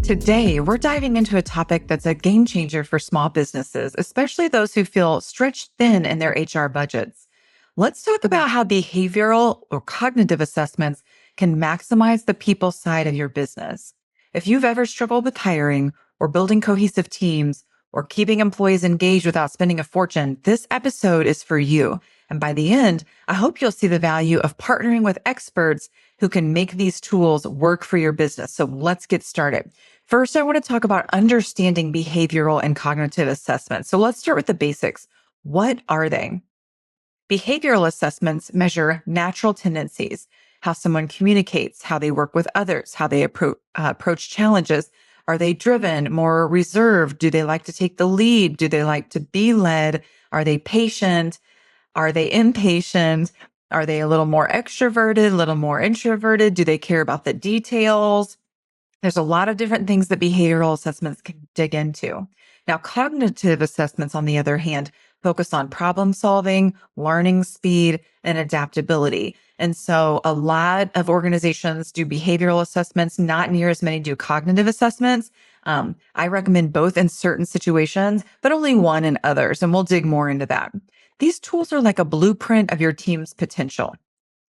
Today, we're diving into a topic that's a game changer for small businesses, especially those who feel stretched thin in their HR budgets. Let's talk about how behavioral or cognitive assessments can maximize the people side of your business. If you've ever struggled with hiring or building cohesive teams or keeping employees engaged without spending a fortune, this episode is for you. And by the end, I hope you'll see the value of partnering with experts who can make these tools work for your business. So let's get started. First, I want to talk about understanding behavioral and cognitive assessments. So let's start with the basics. What are they? Behavioral assessments measure natural tendencies, how someone communicates, how they work with others, how they approach challenges. Are they driven, more reserved? Do they like to take the lead? Do they like to be led? Are they patient? Are they impatient? Are they a little more extroverted, a little more introverted? Do they care about the details? There's a lot of different things that behavioral assessments can dig into. Now, cognitive assessments, on the other hand, focus on problem solving, learning speed, and adaptability. And so a lot of organizations do behavioral assessments, not near as many do cognitive assessments. I recommend both in certain situations, but only one in others. And we'll dig more into that. These tools are like a blueprint of your team's potential.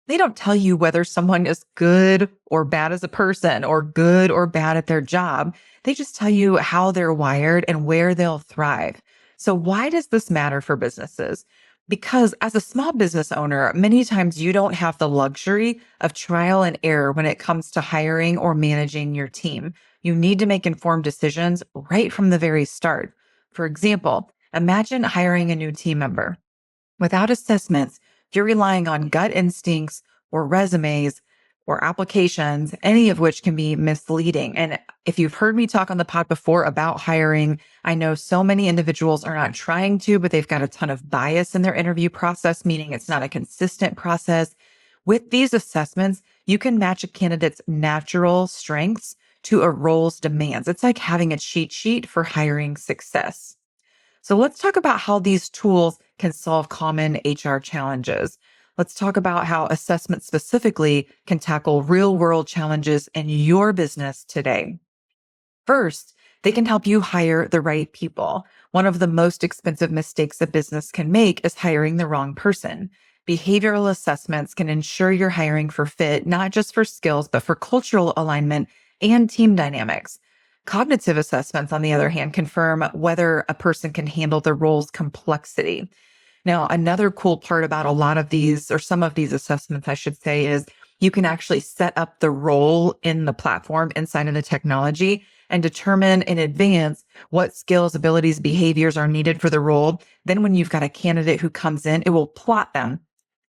They don't tell you whether someone is good or bad as a person or good or bad at their job. They just tell you how they're wired and where they'll thrive. So why does this matter for businesses? Because as a small business owner, many times you don't have the luxury of trial and error when it comes to hiring or managing your team. You need to make informed decisions right from the very start. For example, imagine hiring a new team member. Without assessments, you're relying on gut instincts or resumes or applications, any of which can be misleading. And if you've heard me talk on the pod before about hiring, I know so many individuals are not trying to, but they've got a ton of bias in their interview process, meaning it's not a consistent process. With these assessments, you can match a candidate's natural strengths to a role's demands. It's like having a cheat sheet for hiring success. So let's talk about how these tools can solve common HR challenges. Let's talk about how assessments specifically can tackle real world challenges in your business today. First, they can help you hire the right people. One of the most expensive mistakes a business can make is hiring the wrong person. Behavioral assessments can ensure you're hiring for fit, not just for skills, but for cultural alignment and team dynamics. Cognitive assessments, on the other hand, confirm whether a person can handle the role's complexity. Now, another cool part about a lot of these, or some of these assessments, I should say, is you can actually set up the role in the platform inside of the technology and determine in advance what skills, abilities, behaviors are needed for the role. Then when you've got a candidate who comes in, it will plot them.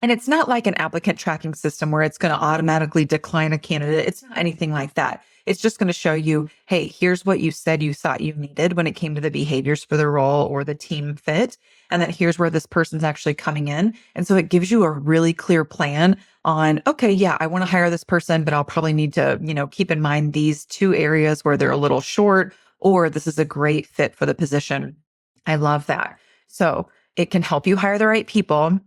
And it's not like an applicant tracking system where it's going to automatically decline a candidate. It's not anything like that. It's just going to show you, hey, here's what you said you thought you needed when it came to the behaviors for the role or the team fit. And then here's where this person's actually coming in. And so it gives you a really clear plan on, okay, yeah, I want to hire this person, but I'll probably need to, keep in mind these two areas where they're a little short, or this is a great fit for the position. I love that. So it can help you hire the right people.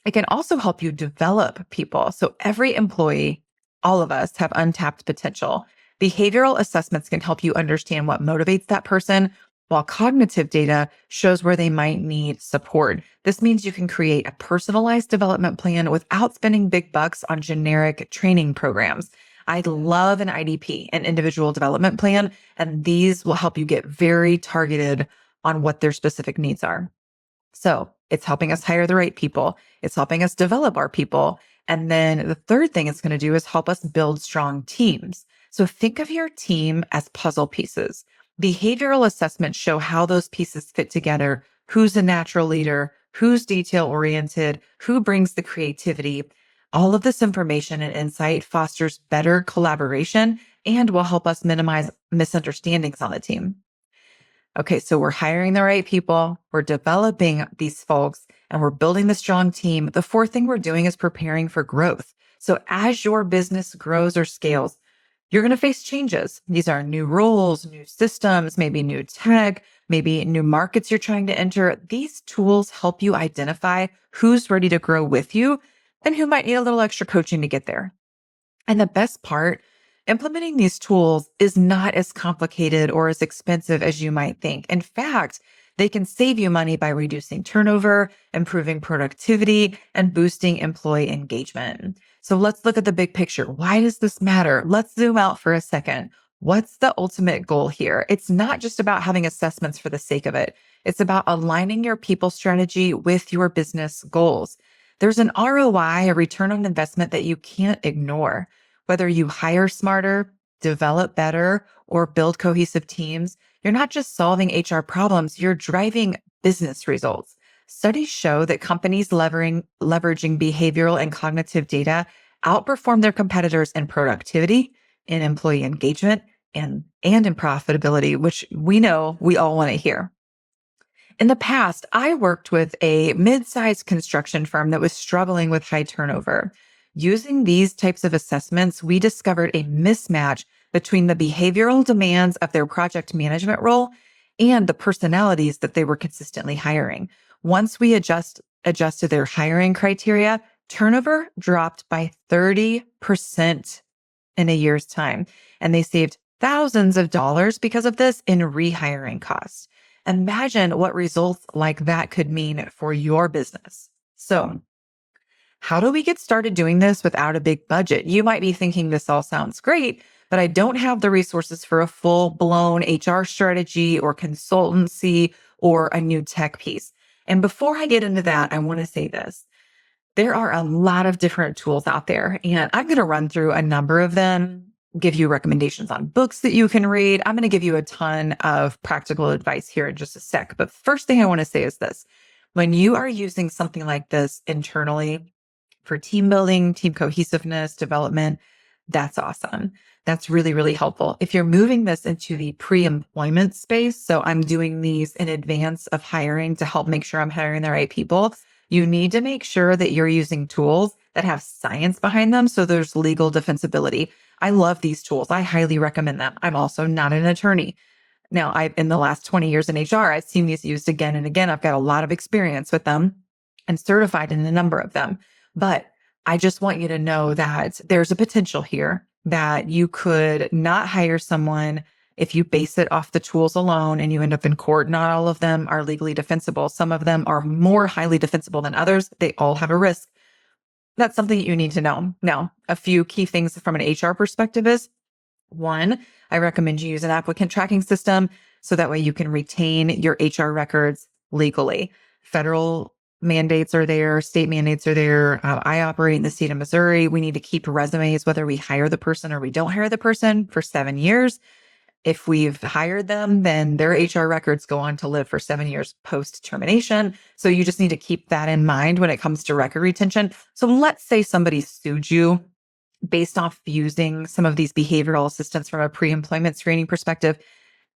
It can also help you develop people. So every employee, all of us have untapped potential. Behavioral assessments can help you understand what motivates that person, while cognitive data shows where they might need support. This means you can create a personalized development plan without spending big bucks on generic training programs. I love an IDP, an individual development plan, and these will help you get very targeted on what their specific needs are. So it's helping us hire the right people. It's helping us develop our people. And then the third thing it's going to do is help us build strong teams. So think of your team as puzzle pieces. Behavioral assessments show how those pieces fit together, who's a natural leader, who's detail oriented, who brings the creativity. All of this information and insight fosters better collaboration and will help us minimize misunderstandings on the team. Okay, so we're hiring the right people, we're developing these folks, and we're building the strong team. The fourth thing we're doing is preparing for growth. So as your business grows or scales, you're going to face changes. These are new roles, new systems, maybe new tech, maybe new markets you're trying to enter. These tools help you identify who's ready to grow with you and who might need a little extra coaching to get there. And the best part Implementing these tools is not as complicated or as expensive as you might think. In fact, they can save you money by reducing turnover, improving productivity, and boosting employee engagement. So let's look at the big picture. Why does this matter? Let's zoom out for a second. What's the ultimate goal here? It's not just about having assessments for the sake of it. It's about aligning your people strategy with your business goals. There's an ROI, a return on investment that you can't ignore. Whether you hire smarter, develop better, or build cohesive teams, you're not just solving HR problems, you're driving business results. Studies show that companies leveraging behavioral and cognitive data outperform their competitors in productivity, in employee engagement, and in profitability, which we know we all want to hear. In the past, I worked with a mid-sized construction firm that was struggling with high turnover. Using these types of assessments, we discovered a mismatch between the behavioral demands of their project management role and the personalities that they were consistently hiring. Once we adjusted their hiring criteria, turnover dropped by 30% in a year's time, and they saved thousands of dollars because of this in rehiring costs. Imagine what results like that could mean for your business. So, how do we get started doing this without a big budget? You might be thinking this all sounds great, but I don't have the resources for a full blown HR strategy or consultancy or a new tech piece. And before I get into that, I want to say this. There are a lot of different tools out there, and I'm going to run through a number of them, give you recommendations on books that you can read. I'm going to give you a ton of practical advice here in just a sec. But first thing I want to say is this. When you are using something like this internally for team building, team cohesiveness, development, that's awesome. That's really, really helpful. If you're moving this into the pre-employment space, so I'm doing these in advance of hiring to help make sure I'm hiring the right people, you need to make sure that you're using tools that have science behind them. So there's legal defensibility. I love these tools. I highly recommend them. I'm also not an attorney. Now, in the last 20 years in HR, I've seen these used again and again. I've got a lot of experience with them and certified in a number of them. But I just want you to know that there's a potential here that you could not hire someone if you base it off the tools alone and you end up in court. Not all of them are legally defensible. Some of them are more highly defensible than others. They all have a risk. That's something that you need to know. Now, a few key things from an HR perspective is one, I recommend you use an applicant tracking system so that way you can retain your HR records legally. Federal mandates are there, state mandates are there. I operate in the state of Missouri. We need to keep resumes, whether we hire the person or we don't hire the person, for 7 years. If we've hired them, then their HR records go on to live for 7 years post termination. So you just need to keep that in mind when it comes to record retention. So let's say somebody sued you based off using some of these behavioral assistants from a pre-employment screening perspective.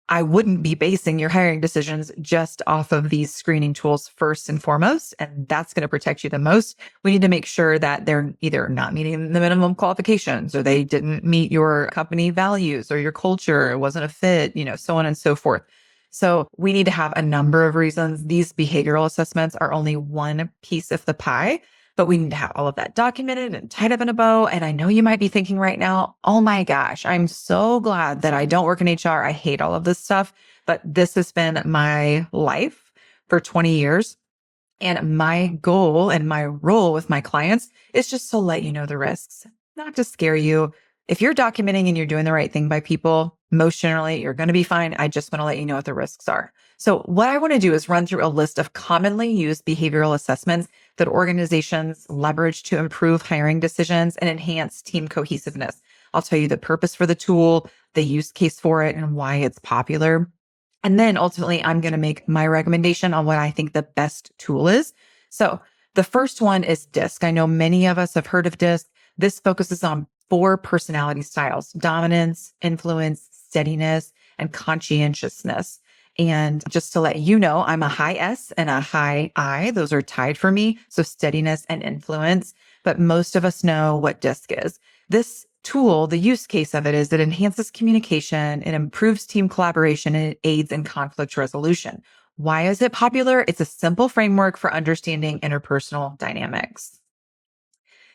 I wouldn't be basing your hiring decisions just off of these screening tools first and foremost, and that's going to protect you the most. We need to make sure that they're either not meeting the minimum qualifications or they didn't meet your company values or your culture, it wasn't a fit, so on and so forth. So we need to have a number of reasons. These behavioral assessments are only one piece of the pie, but we need to have all of that documented and tied up in a bow. And I know you might be thinking right now, oh my gosh, I'm so glad that I don't work in HR. I hate all of this stuff, but this has been my life for 20 years. And my goal and my role with my clients is just to let you know the risks, not to scare you. If you're documenting and you're doing the right thing by people, most generally, you're going to be fine. I just want to let you know what the risks are. So what I want to do is run through a list of commonly used behavioral assessments that organizations leverage to improve hiring decisions and enhance team cohesiveness. I'll tell you the purpose for the tool, the use case for it, and why it's popular. And then ultimately, I'm going to make my recommendation on what I think the best tool is. So the first one is DISC. I know many of us have heard of DISC. This focuses on 4 personality styles: dominance, influence, steadiness, and conscientiousness. And just to let you know, I'm a high S and a high I. Those are tied for me. So steadiness and influence. But most of us know what DISC is. This tool, the use case of it is it enhances communication, it improves team collaboration, and it aids in conflict resolution. Why is it popular? It's a simple framework for understanding interpersonal dynamics.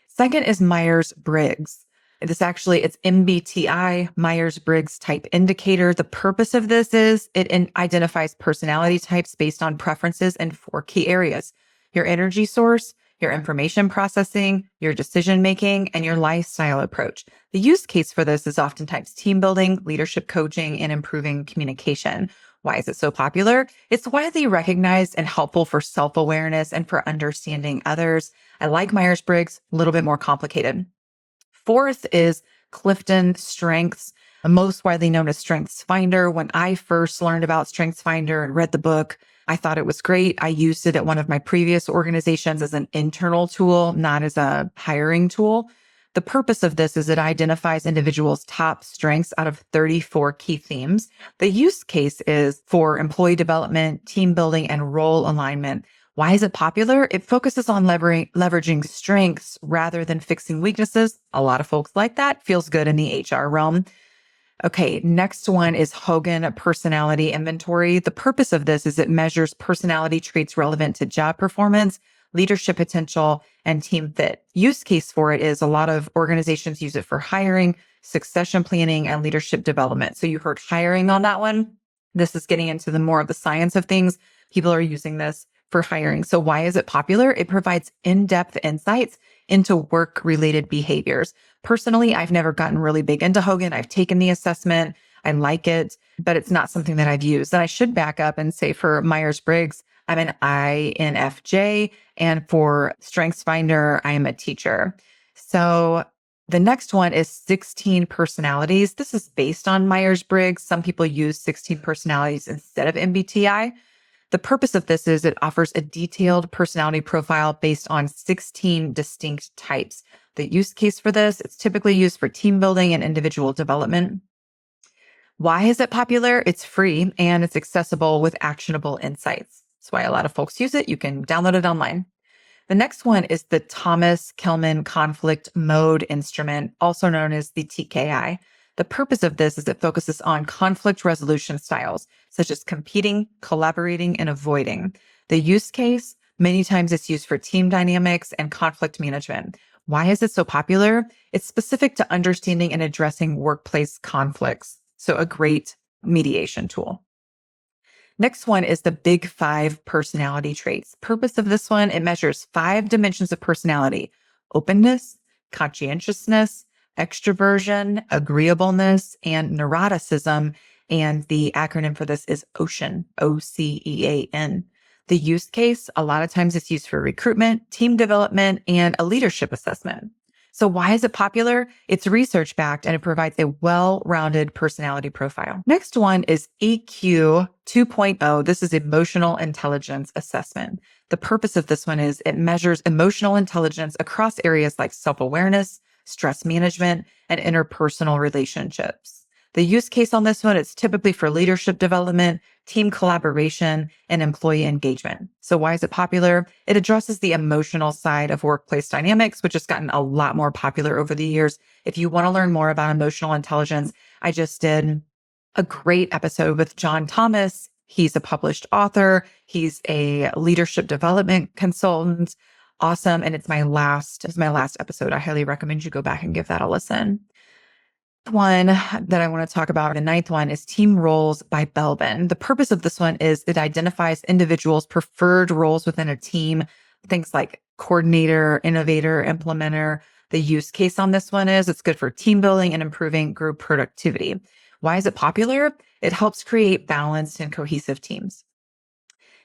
Second is Myers-Briggs. It's MBTI, Myers-Briggs Type Indicator. The purpose of this is identifies personality types based on preferences in 4 key areas: your energy source, your information processing, your decision making, and your lifestyle approach. The use case for this is oftentimes team building, leadership coaching, and improving communication. Why is it so popular? It's widely recognized and helpful for self-awareness and for understanding others. I like Myers-Briggs, a little bit more complicated. Fourth is Clifton Strengths, most widely known as Strengths Finder. When I first learned about Strengths Finder and read the book, I thought it was great. I used it at one of my previous organizations as an internal tool, not as a hiring tool. The purpose of this is it identifies individuals' top strengths out of 34 key themes. The use case is for employee development, team building, and role alignment. Why is it popular? It focuses on leveraging strengths rather than fixing weaknesses. A lot of folks like that. Feels good in the HR realm. Okay, next one is Hogan Personality Inventory. The purpose of this is it measures personality traits relevant to job performance, leadership potential, and team fit. Use case for it is a lot of organizations use it for hiring, succession planning, and leadership development. So you heard hiring on that one. This is getting into the more of the science of things. People are using this for hiring. So why is it popular? It provides in-depth insights into work-related behaviors. Personally, I've never gotten really big into Hogan. I've taken the assessment. I like it, but it's not something that I've used. And I should back up and say for Myers-Briggs, I'm an INFJ, and for StrengthsFinder, I am a teacher. So the next one is 16 personalities. This is based on Myers-Briggs. Some people use 16 personalities instead of MBTI. The purpose of this is it offers a detailed personality profile based on 16 distinct types. The use case for this, it's typically used for team building and individual development. Why is it popular? It's free and it's accessible with actionable insights. That's why a lot of folks use it. You can download it online. The next one is the Thomas Kilmann Conflict Mode Instrument, also known as the TKI. The purpose of this is it focuses on conflict resolution styles, such as competing, collaborating, and avoiding. The use case, many times it's used for team dynamics and conflict management. Why is it so popular? It's specific to understanding and addressing workplace conflicts. So a great mediation tool. Next one is the Big 5 personality traits. Purpose of this one, it measures 5 dimensions of personality: openness, conscientiousness, extroversion, agreeableness, and neuroticism. And the acronym for this is OCEAN, OCEAN. The use case, a lot of times it's used for recruitment, team development, and a leadership assessment. So why is it popular? It's research-backed and it provides a well-rounded personality profile. Next one is EQ 2.0. This is emotional intelligence assessment. The purpose of this one is it measures emotional intelligence across areas like self-awareness, stress management, and interpersonal relationships. The use case on this one is typically for leadership development, team collaboration, and employee engagement. So why is it popular? It addresses the emotional side of workplace dynamics, which has gotten a lot more popular over the years. If you want to learn more about emotional intelligence, I just did a great episode with John Thomas. He's a published author. He's a leadership development consultant. Awesome. And it's my last episode. I highly recommend you go back and give that a listen. One that I want to talk about, the ninth one, is Team Roles by Belbin. The purpose of this one is it identifies individuals' preferred roles within a team, things like coordinator, innovator, implementer. The use case on this one is it's good for team building and improving group productivity. Why is it popular? It helps create balanced and cohesive teams.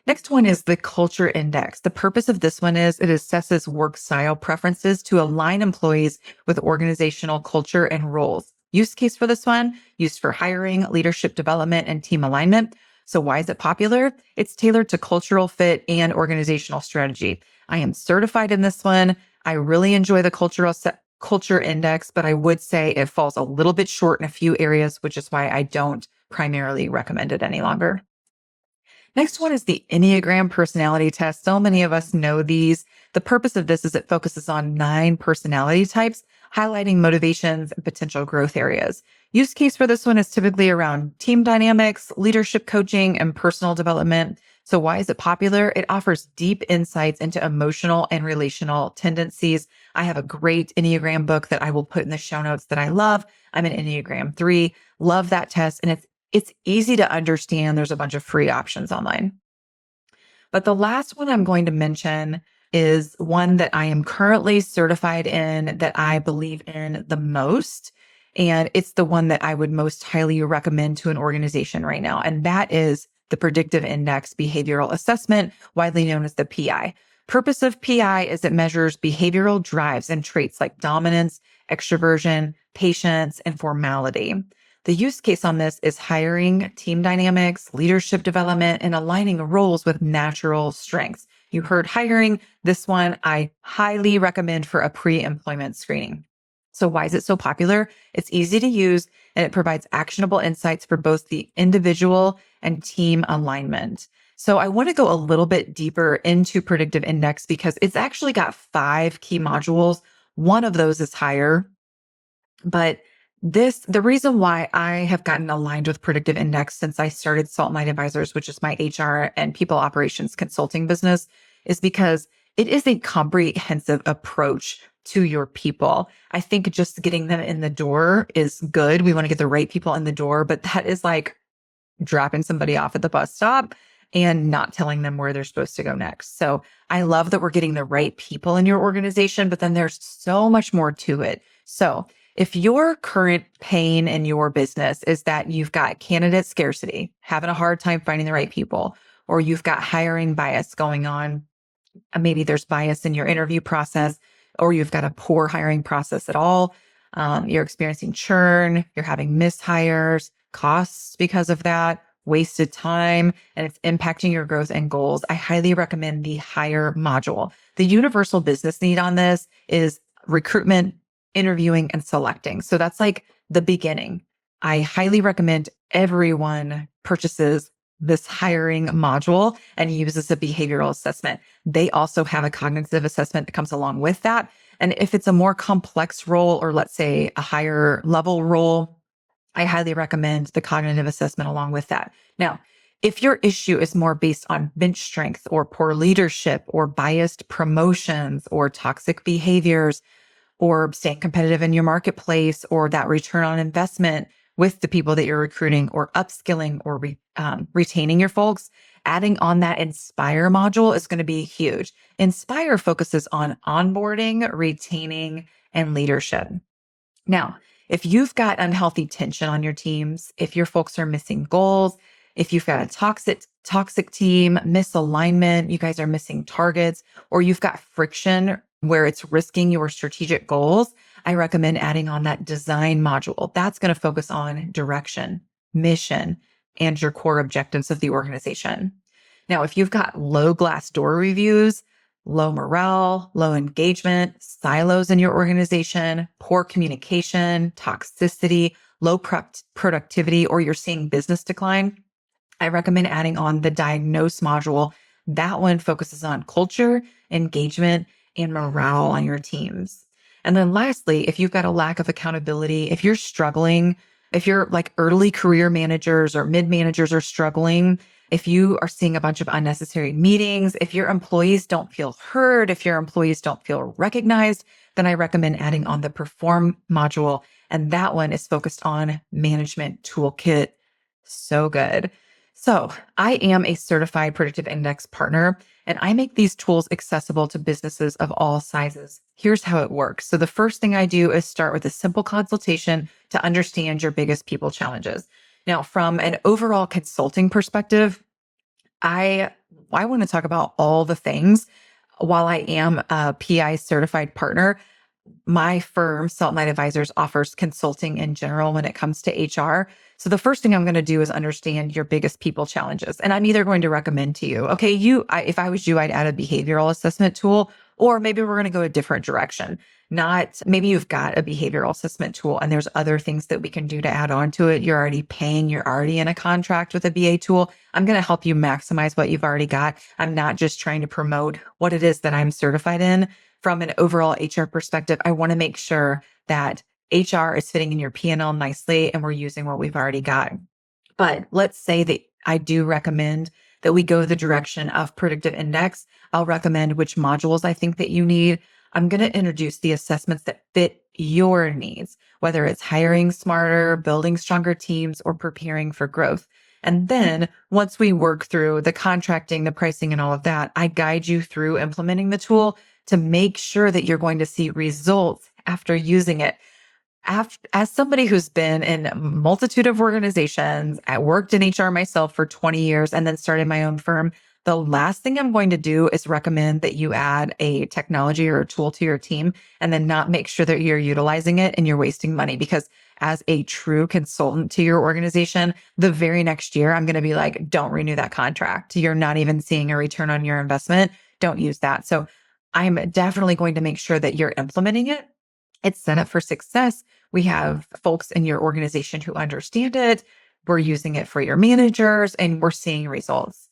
Next one is the Culture Index. The purpose of this one is it assesses work style preferences to align employees with organizational culture and roles. Use case for this one, used for hiring, leadership development, and team alignment. So why is it popular? It's tailored to cultural fit and organizational strategy. I am certified in this one. I really enjoy the Culture Index, but I would say it falls a little bit short in a few areas, which is why I don't primarily recommend it any longer. Next one is the Enneagram Personality Test. So many of us know these. The purpose of this is it focuses on 9 personality types, highlighting motivations and potential growth areas. Use case for this one is typically around team dynamics, leadership coaching, and personal development. So why is it popular? It offers deep insights into emotional and relational tendencies. I have a great Enneagram book that I will put in the show notes that I love. I'm an Enneagram 3. Love that test. And it's easy to understand. There's a bunch of free options online. But the last one I'm going to mention is one that I am currently certified in that I believe in the most. And it's the one that I would most highly recommend to an organization right now. And that is the Predictive Index Behavioral Assessment, widely known as the PI. Purpose of PI is it measures behavioral drives and traits like dominance, extroversion, patience, and formality. The use case on this is hiring, team dynamics, leadership development, and aligning roles with natural strengths. You heard hiring. This one I highly recommend for a pre-employment screening. So why is it so popular? It's easy to use and it provides actionable insights for both the individual and team alignment. So I want to go a little bit deeper into Predictive Index because it's actually got 5 key modules. One of those is hire, but the reason why I have gotten aligned with Predictive Index since I started Salt and Light Advisors, which is my HR and people operations consulting business, is because it is a comprehensive approach to your people. I think just getting them in the door is good. We want to get the right people in the door, but that is like dropping somebody off at the bus stop and not telling them where they're supposed to go next. So I love that we're getting the right people in your organization, but then there's so much more to it. So if your current pain in your business is that you've got candidate scarcity, having a hard time finding the right people, or you've got hiring bias going on, maybe there's bias in your interview process, or you've got a poor hiring process at all. You're experiencing churn, you're having mishires, costs because of that, wasted time, and it's impacting your growth and goals. I highly recommend the hire module. The universal business need on this is recruitment, interviewing, and selecting. So that's like the beginning. I highly recommend everyone purchases this hiring module and uses a behavioral assessment. They also have a cognitive assessment that comes along with that. And if it's a more complex role, or let's say a higher level role, I highly recommend the cognitive assessment along with that. Now, if your issue is more based on bench strength or poor leadership or biased promotions or toxic behaviors, or staying competitive in your marketplace, or that return on investment with the people that you're recruiting, or upskilling or retaining your folks, adding on that Inspire module is going to be huge. Inspire focuses on onboarding, retaining, and leadership. Now, if you've got unhealthy tension on your teams, if your folks are missing goals, if you've got a toxic team, misalignment, you guys are missing targets, or you've got friction where it's risking your strategic goals, I recommend adding on that design module. That's going to focus on direction, mission, and your core objectives of the organization. Now, if you've got low Glassdoor reviews, low morale, low engagement, silos in your organization, poor communication, toxicity, low productivity, or you're seeing business decline, I recommend adding on the diagnose module. That one focuses on culture, engagement, and morale on your teams. And then lastly, if you've got a lack of accountability, if you're struggling, if you're like early career managers or mid managers are struggling, if you are seeing a bunch of unnecessary meetings, if your employees don't feel heard, if your employees don't feel recognized, then I recommend adding on the perform module. And that one is focused on management toolkit. So good. So I am a certified Predictive Index partner, and I make these tools accessible to businesses of all sizes. Here's how it works. So the first thing I do is start with a simple consultation to understand your biggest people challenges. Now, from an overall consulting perspective, I want to talk about all the things. While I am a PI certified partner, my firm, Salt and Light Advisors, offers consulting in general when it comes to HR. So the first thing I'm going to do is understand your biggest people challenges. And I'm either going to recommend to you, okay, if I was you, I'd add a behavioral assessment tool, or maybe we're going to go a different direction. Maybe you've got a behavioral assessment tool and there's other things that we can do to add on to it. You're already in a contract with a BA tool. I'm going to help you maximize what you've already got. I'm not just trying to promote what it is that I'm certified in. From an overall HR perspective, I want to make sure that HR is fitting in your P&L nicely and we're using what we've already got. But let's say that I do recommend that we go the direction of predictive index. I'll recommend which modules I think that you need. I'm going to introduce the assessments that fit your needs, whether it's hiring smarter, building stronger teams, or preparing for growth. And then once we work through the contracting, the pricing, and all of that, I guide you through implementing the tool to make sure that you're going to see results after using it. As somebody who's been in a multitude of organizations, I worked in HR myself for 20 years and then started my own firm. The last thing I'm going to do is recommend that you add a technology or a tool to your team and then not make sure that you're utilizing it and you're wasting money. Because as a true consultant to your organization, the very next year, I'm going to be like, don't renew that contract. You're not even seeing a return on your investment. Don't use that. So I'm definitely going to make sure that you're implementing it. It's set up for success. We have folks in your organization who understand it. We're using it for your managers and we're seeing results.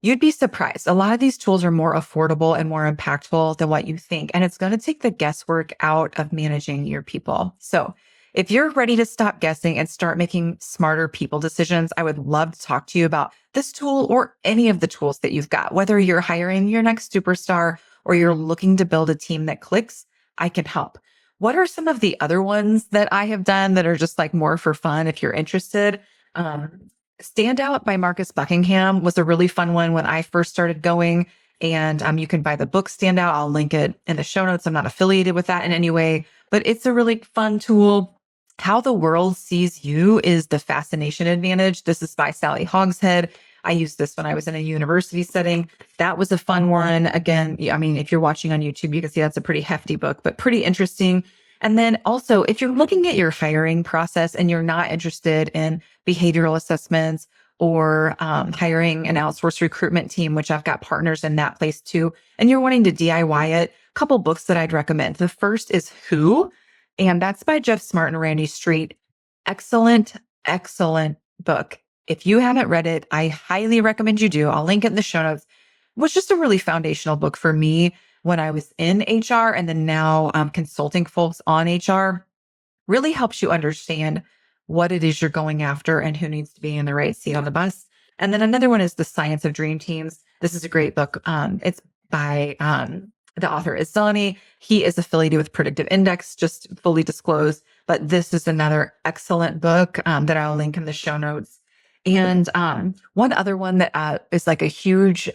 You'd be surprised. A lot of these tools are more affordable and more impactful than what you think. And it's going to take the guesswork out of managing your people. So if you're ready to stop guessing and start making smarter people decisions, I would love to talk to you about this tool or any of the tools that you've got. Whether you're hiring your next superstar or you're looking to build a team that clicks, I can help. What are some of the other ones that I have done that are just like more for fun if you're interested? Stand Out by Marcus Buckingham was a really fun one when I first started going. And you can buy the book Stand Out. I'll link it in the show notes. I'm not affiliated with that in any way, but it's a really fun tool. How the World Sees You is the Fascination Advantage. This is by Sally Hogshead. I used this when I was in a university setting. That was a fun one. Again, I mean, if you're watching on YouTube, you can see that's a pretty hefty book, but pretty interesting. And then also, if you're looking at your hiring process and you're not interested in behavioral assessments or hiring an outsourced recruitment team, which I've got partners in that place too, and you're wanting to DIY it, a couple books that I'd recommend. The first is Who, and that's by Jeff Smart and Randy Street. Excellent, excellent book. If you haven't read it, I highly recommend you do. I'll link it in the show notes. It was just a really foundational book for me when I was in HR and then now consulting folks on HR. Really helps you understand what it is you're going after and who needs to be in the right seat on the bus. And then another one is The Science of Dream Teams. This is a great book. It's by the author is Zani. He is affiliated with Predictive Index, just fully disclosed. But this is another excellent book that I'll link in the show notes. And one other one that is like a huge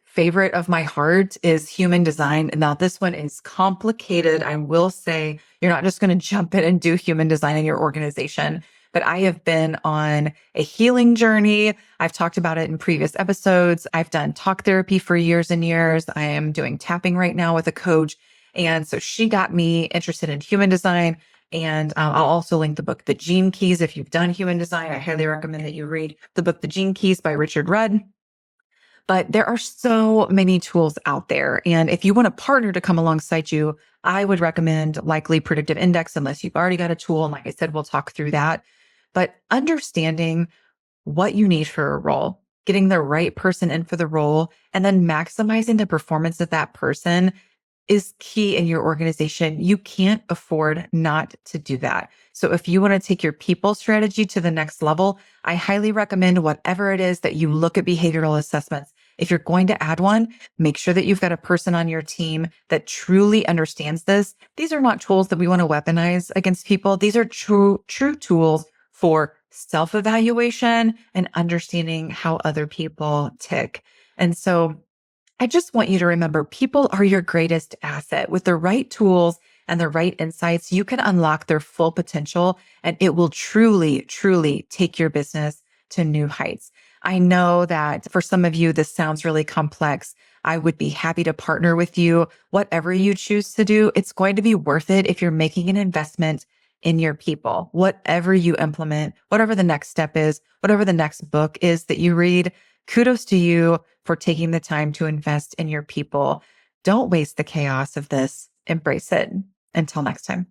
favorite of my heart is Human Design. Now, this one is complicated. I will say you're not just going to jump in and do human design in your organization, but I have been on a healing journey. I've talked about it in previous episodes. I've done talk therapy for years and years. I am doing tapping right now with a coach. And so she got me interested in human design. And I'll also link the book, The Gene Keys. If you've done human design, I highly recommend that you read the book, The Gene Keys by Richard Rudd. But there are so many tools out there. And if you want a partner to come alongside you, I would recommend likely Predictive Index, unless you've already got a tool. And like I said, we'll talk through that. But understanding what you need for a role, getting the right person in for the role, and then maximizing the performance of that person is key in your organization. You can't afford not to do that. So if you want to take your people strategy to the next level, I highly recommend whatever it is that you look at behavioral assessments. If you're going to add one, make sure that you've got a person on your team that truly understands this. These are not tools that we want to weaponize against people. These are true tools for self-evaluation and understanding how other people tick. And so I just want you to remember people are your greatest asset. With the right tools and the right insights, you can unlock their full potential and it will truly, truly take your business to new heights. I know that for some of you, this sounds really complex. I would be happy to partner with you. Whatever you choose to do, it's going to be worth it if you're making an investment in your people. Whatever you implement, whatever the next step is, whatever the next book is that you read, kudos to you for taking the time to invest in your people. Don't waste the chaos of this. Embrace it. Until next time.